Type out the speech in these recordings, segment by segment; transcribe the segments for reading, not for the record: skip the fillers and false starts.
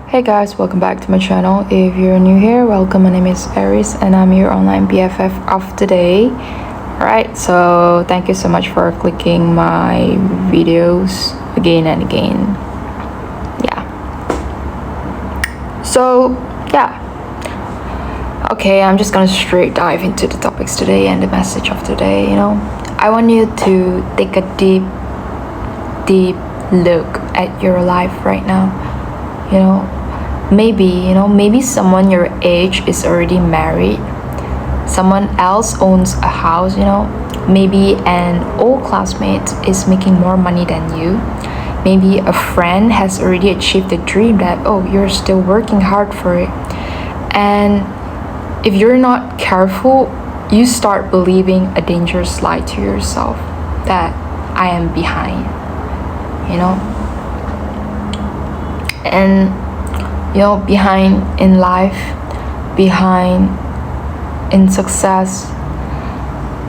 Hey guys, welcome back to my channel. If you're new here, welcome. My name is Aries and I'm your online BFF of today. Alright, so thank you so much for clicking my videos again and again. Yeah. So, yeah. Okay, I'm just gonna straight dive into the topics today and the message of today, I want you to take a deep look at your life right now. Maybe someone your age is already married. Someone else owns a house, Maybe an old classmate is making more money than you. Maybe a friend has already achieved the dream that, you're still working hard for it. And if you're not careful, you start believing a dangerous lie to yourself that I am behind, And behind in life, behind in success,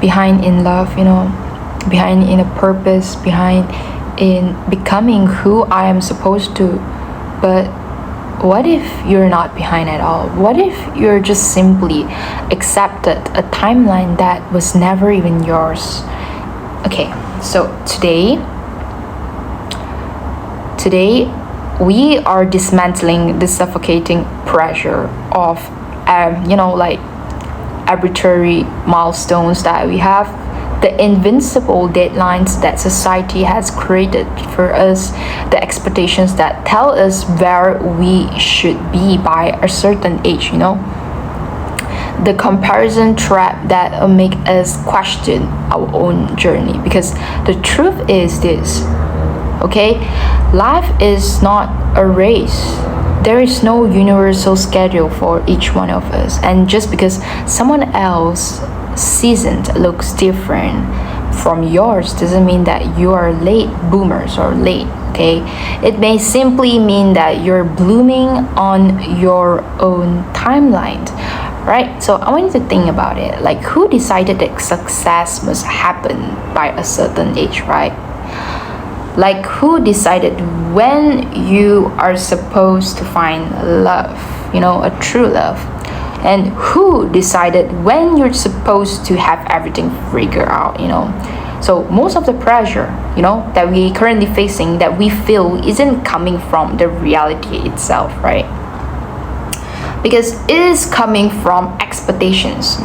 behind in love, behind in a purpose, behind in becoming who I am supposed to. But what if you're not behind at all? What if you're just simply accepted a timeline that was never even yours? Okay, so today we are dismantling the suffocating pressure of arbitrary milestones that we have, the invincible deadlines that society has created for us, the expectations that tell us where we should be by a certain age, the comparison trap that make us question our own journey. Because the truth is this, okay? Life is not a race. There is no universal schedule for each one of us. And just because someone else's season looks different from yours doesn't mean that you are late boomers or late, okay? It may simply mean that you're blooming on your own timeline, right? So I want you to think about it. Like, who decided that success must happen by a certain age, right? Like, who decided when you are supposed to find love, a true love? And who decided when you're supposed to have everything figured out, So most of the pressure, that we currently facing, that we feel isn't coming from the reality itself, right? Because it is coming from expectations,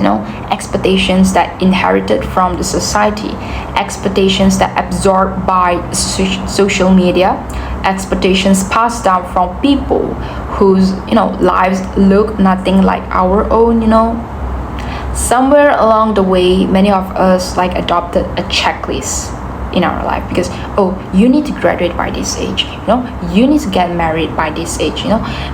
expectations that inherited from the society, expectations that absorbed by social media, expectations passed down from people whose lives look nothing like our own. Somewhere along the way, many of us adopted a checklist in our life, because you need to graduate by this age, you need to get married by this age,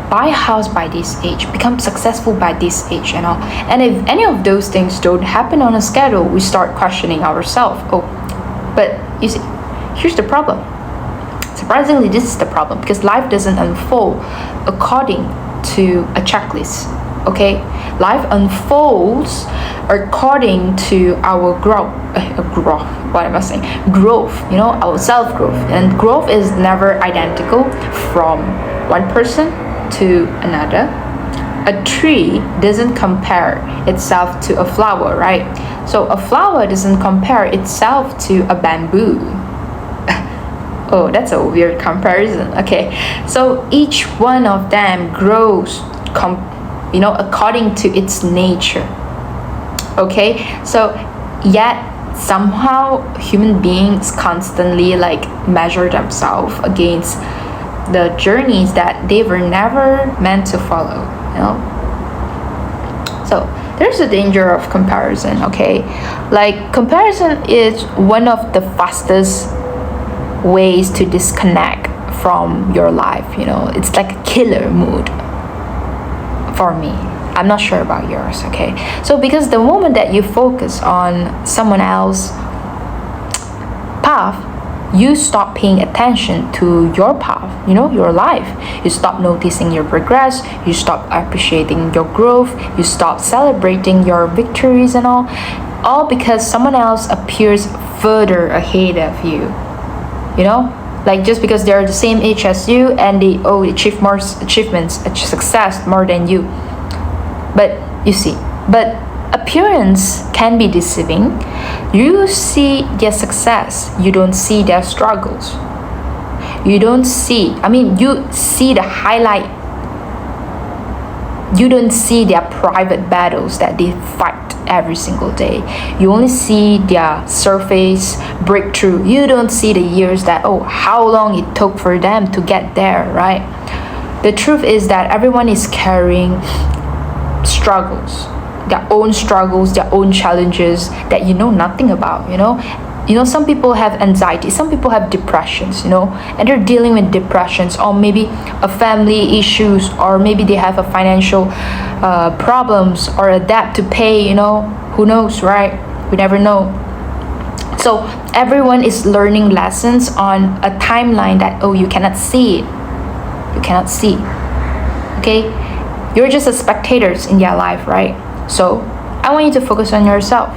buy a house by this age, become successful by this age, and if any of those things don't happen on a schedule, we start questioning ourselves. But you see, here's the problem. Surprisingly, this is the problem, because life doesn't unfold according to a checklist. Okay, life unfolds according to our growth. Growth, our self-growth. And growth is never identical from one person to another. A tree doesn't compare itself to a flower, right? So a flower doesn't compare itself to a bamboo. Oh, that's a weird comparison. Okay, so each one of them grows according to its nature. Okay, so yet somehow human beings constantly measure themselves against the journeys that they were never meant to follow, So there's a danger of comparison, okay? Comparison is one of the fastest ways to disconnect from your life, It's like a killer mood for me. I'm not sure about yours, okay? So because the moment that you focus on someone else's path, you stop paying attention to your path, your life. You stop noticing your progress, you stop appreciating your growth, you stop celebrating your victories and all because someone else appears further ahead of you, Like just because they're the same age as you and they achieve more achievements, achieve success more than you. But you see, but appearance can be deceiving. You see their success, you don't see their struggles. You see the highlight. You don't see their private battles that they fight every single day. You only see their surface breakthrough. You don't see the years that, how long it took for them to get there, right? The truth is that everyone is carrying struggles, their own challenges that you know nothing about, some people have anxiety, some people have depressions, and they're dealing with depressions, or maybe a family issues, or maybe they have a financial problems or a debt to pay, who knows, right? We never know. So everyone is learning lessons on a timeline that you cannot see it. You cannot see. Okay? You're just a spectators in their life, right? So I want you to focus on yourself.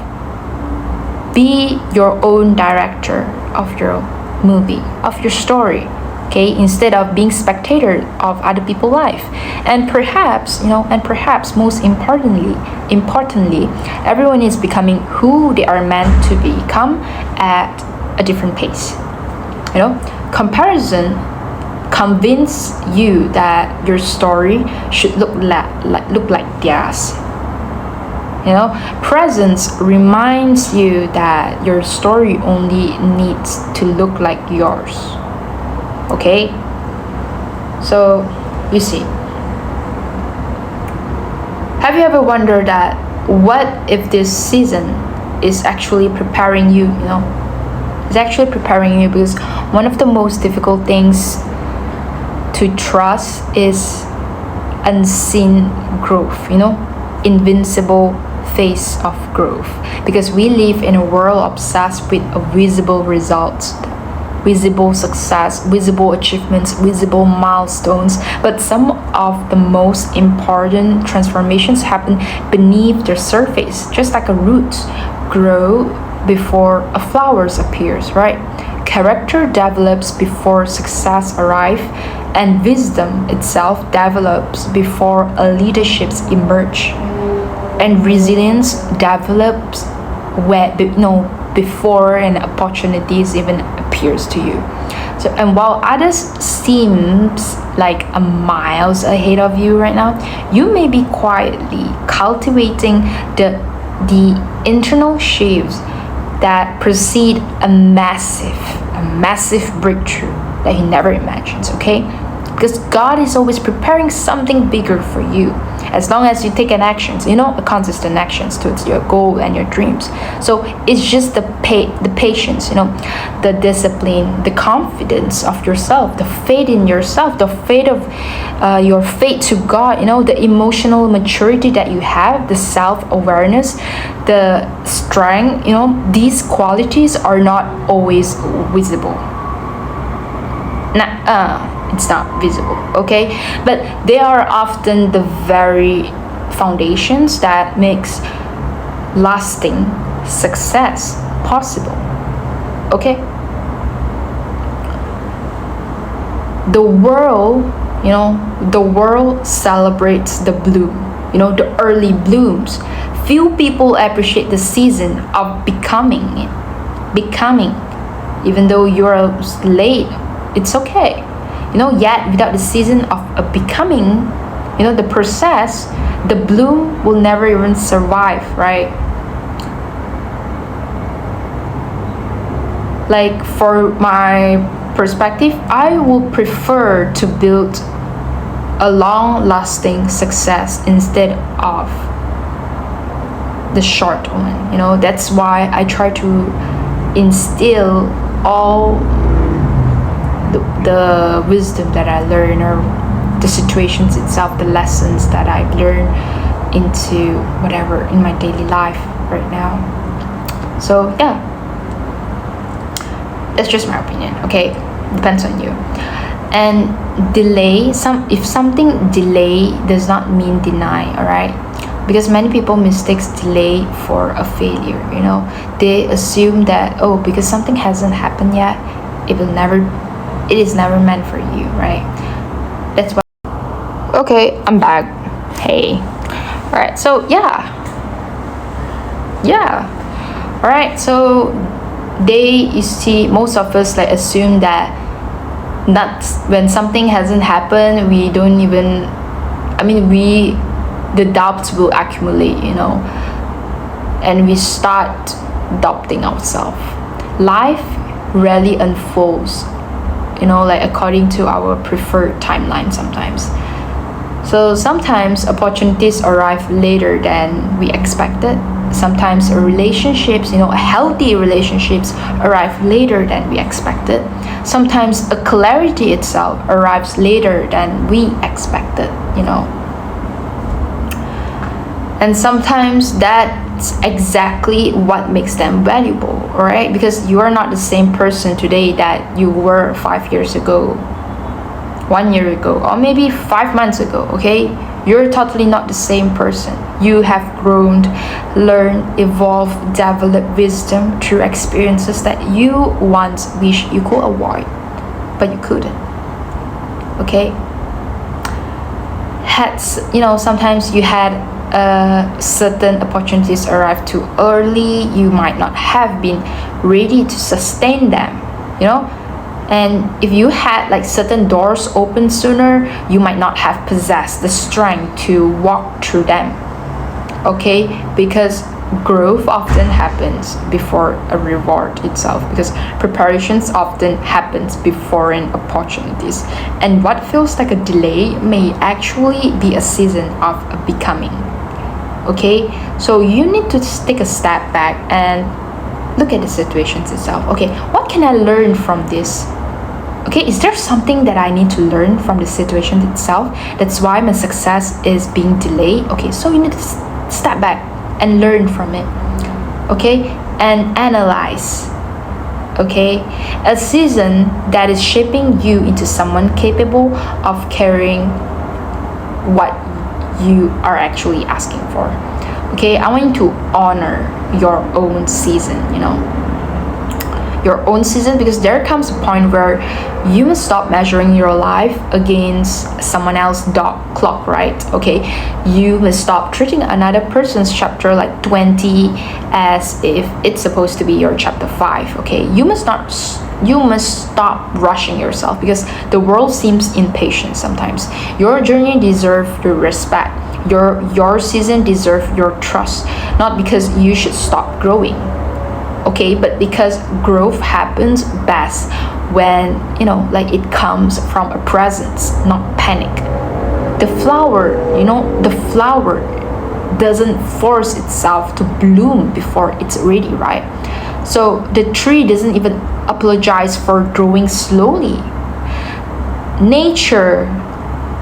Be your own director of your movie, of your story, okay? Instead of being spectator of other people's life. And perhaps most importantly, everyone is becoming who they are meant to become at a different pace. Comparison convince you that your story should look like theirs. Presence reminds you that your story only needs to look like yours. Okay? So, you see. Have you ever wondered that what if this season is actually preparing you, It's actually preparing you, because one of the most difficult things to trust is unseen growth, invincible phase of growth, because we live in a world obsessed with visible results, visible success, visible achievements, visible milestones, but some of the most important transformations happen beneath the surface, just like a root grow before a flower appears, right? Character develops before success arrives, and wisdom itself develops before a leaderships emerge, and resilience develops before an opportunities even appears to you. So, and while others seems like a miles ahead of you right now, you may be quietly cultivating the internal shifts that precede a massive breakthrough that he never imagines, okay? Because God is always preparing something bigger for you, as long as you take an actions, a consistent actions towards your goal and your dreams. So it's just the patience, the discipline, the confidence of yourself, the faith in yourself, the faith of your faith to God, the emotional maturity that you have, the self-awareness, the strength, these qualities are not always visible. It's not visible, okay? But they are often the very foundations that makes lasting success possible, okay? The world celebrates the bloom, the early blooms. Few people appreciate the season of becoming, even though you're late, it's okay. Yet without the season of becoming, the process, the bloom will never even survive, right? Like, for my perspective, I would prefer to build a long-lasting success instead of the short one. That's why I try to instill all the wisdom that I learn, or the situations itself, the lessons that I've learned into whatever in my daily life right now. So yeah, that's just my opinion, okay? Depends on you. And if something delay does not mean deny, all right? Because many people mistakes delay for a failure, They assume that, because something hasn't happened yet, it will never it is never meant for you, right? That's why. Okay, I'm back. Hey. All right. So yeah. All right. So you see, most of us like assume that not when something hasn't happened, we don't even. I mean, the doubts will accumulate, and we start doubting ourselves. Life rarely unfolds, like according to our preferred timeline sometimes. So sometimes opportunities arrive later than we expected. Sometimes relationships, healthy relationships arrive later than we expected. Sometimes a clarity itself arrives later than we expected, And sometimes that's exactly what makes them valuable, right? Because you are not the same person today that you were 5 years ago, 1 year ago, or maybe 5 months ago, okay? You're totally not the same person. You have grown, learned, evolved, developed wisdom through experiences that you once wished you could avoid, but you couldn't, okay? Sometimes you had certain opportunities arrive too early. You might not have been ready to sustain them, and if you had like certain doors open sooner, you might not have possessed the strength to walk through them, okay? Because growth often happens before a reward itself, because preparations often happens before an opportunities, and what feels like a delay may actually be a season of becoming, okay? So you need to take a step back and look at the situations itself. Okay, what can I learn from this? Okay, is there something that I need to learn from the situation itself? That's why my success is being delayed. Okay, so you need to step back and learn from it. Okay, and analyze. Okay, a season that is shaping you into someone capable of carrying what you are actually asking for. Okay, I want you to honor your own season, your own season, because there comes a point where you must stop measuring your life against someone else's clock, right? Okay, you must stop treating another person's chapter like 20 as if it's supposed to be your chapter 5. Okay, you must stop rushing yourself, because the world seems impatient sometimes. Your journey deserves your respect. Your season deserves your trust, not because you should stop growing, okay, but because growth happens best when it comes from a presence, not panic. The flower doesn't force itself to bloom before it's ready, right? So the tree doesn't even apologize for growing slowly. Nature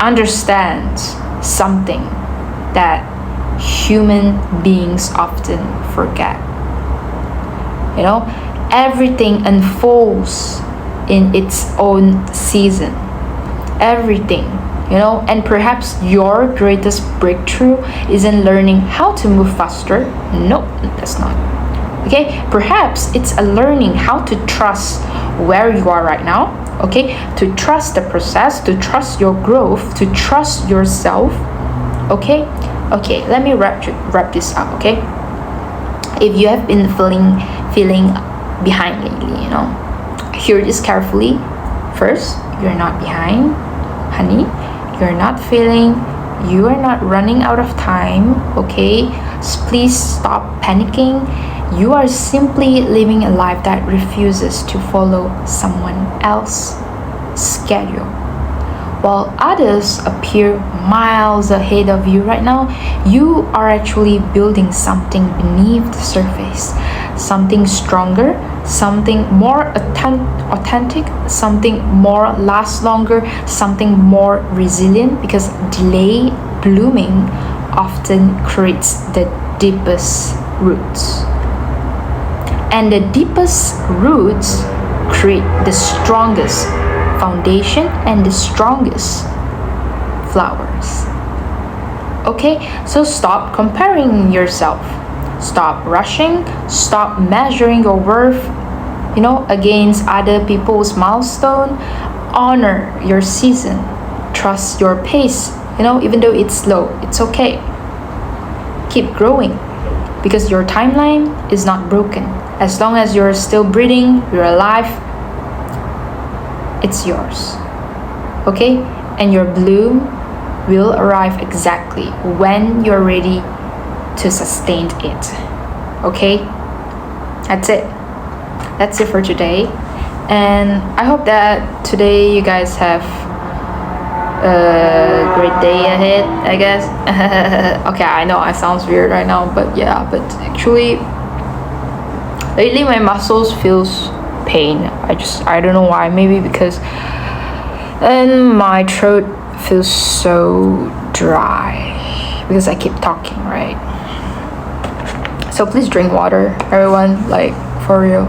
understands something that human beings often forget. Everything unfolds in its own season. Everything, and perhaps your greatest breakthrough isn't learning how to move faster. No, that's not. Okay, perhaps it's a learning how to trust where you are right now. Okay, to trust the process, to trust your growth, to trust yourself. Okay, let me wrap this up. Okay, if you have been feeling behind lately, hear this carefully. First, you're not behind, honey. You're not failing. You are not running out of time. Okay, please stop panicking. You are simply living a life that refuses to follow someone else's schedule. While others appear miles ahead of you right now, you are actually building something beneath the surface. Something stronger, something more authentic, something more lasts longer, something more resilient, because delayed blooming often creates the deepest roots. And the deepest roots create the strongest foundation and the strongest flowers. Okay, so stop comparing yourself. Stop rushing. Stop measuring your worth, against other people's milestone. honor your season, trust your pace, even though it's slow, it's okay. Keep growing because your timeline is not broken. As long as you're still breathing, you're alive, it's yours. Okay? And your bloom will arrive exactly when you're ready to sustain it. Okay? That's it for today. And I hope that today you guys have a great day ahead, I guess. Okay, I know it sounds weird right now, but yeah, but actually lately my muscles feels pain. I don't know why, maybe because and my throat feels so dry because I keep talking, right? So please drink water, everyone, like for real.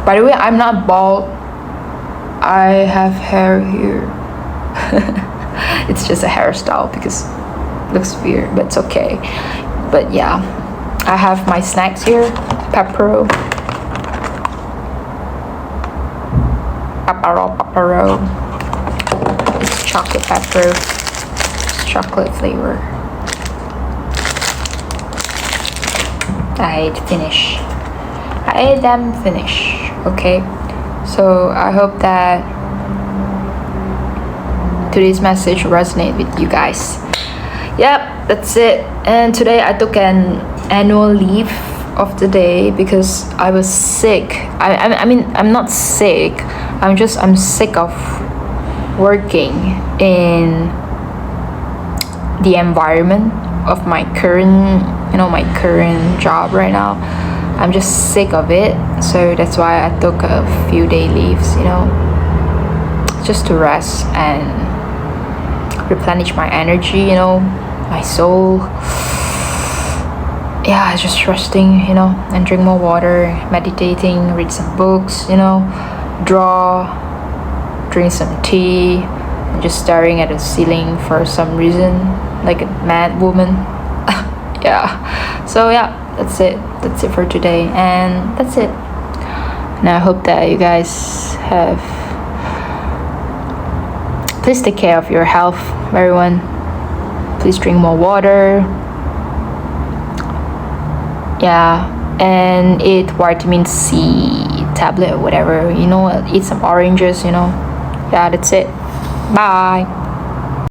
By the way, I'm not bald. I have hair here. It's just a hairstyle because it looks weird, but it's okay. But yeah, I have my snacks here. Pepero. It's chocolate pepper. It's chocolate flavor. I ate them finish. Okay, so I hope that today's message resonates with you guys. Yep, that's it. And today I took an annual leave of the day because I was sick. I mean I'm not sick. I'm sick of working in the environment of my current job right now. I'm just sick of it, so that's why I took a few day leaves, just to rest and replenish my energy, my soul. Yeah, just resting, and drink more water, meditating, read some books, draw, drink some tea, and just staring at the ceiling for some reason, like a mad woman. Yeah, so yeah, that's it for today, and that's it. And I hope that you guys have, please take care of your health, everyone. Please drink more water. Yeah, and eat vitamin C tablet or whatever, eat some oranges. Yeah, that's it. Bye.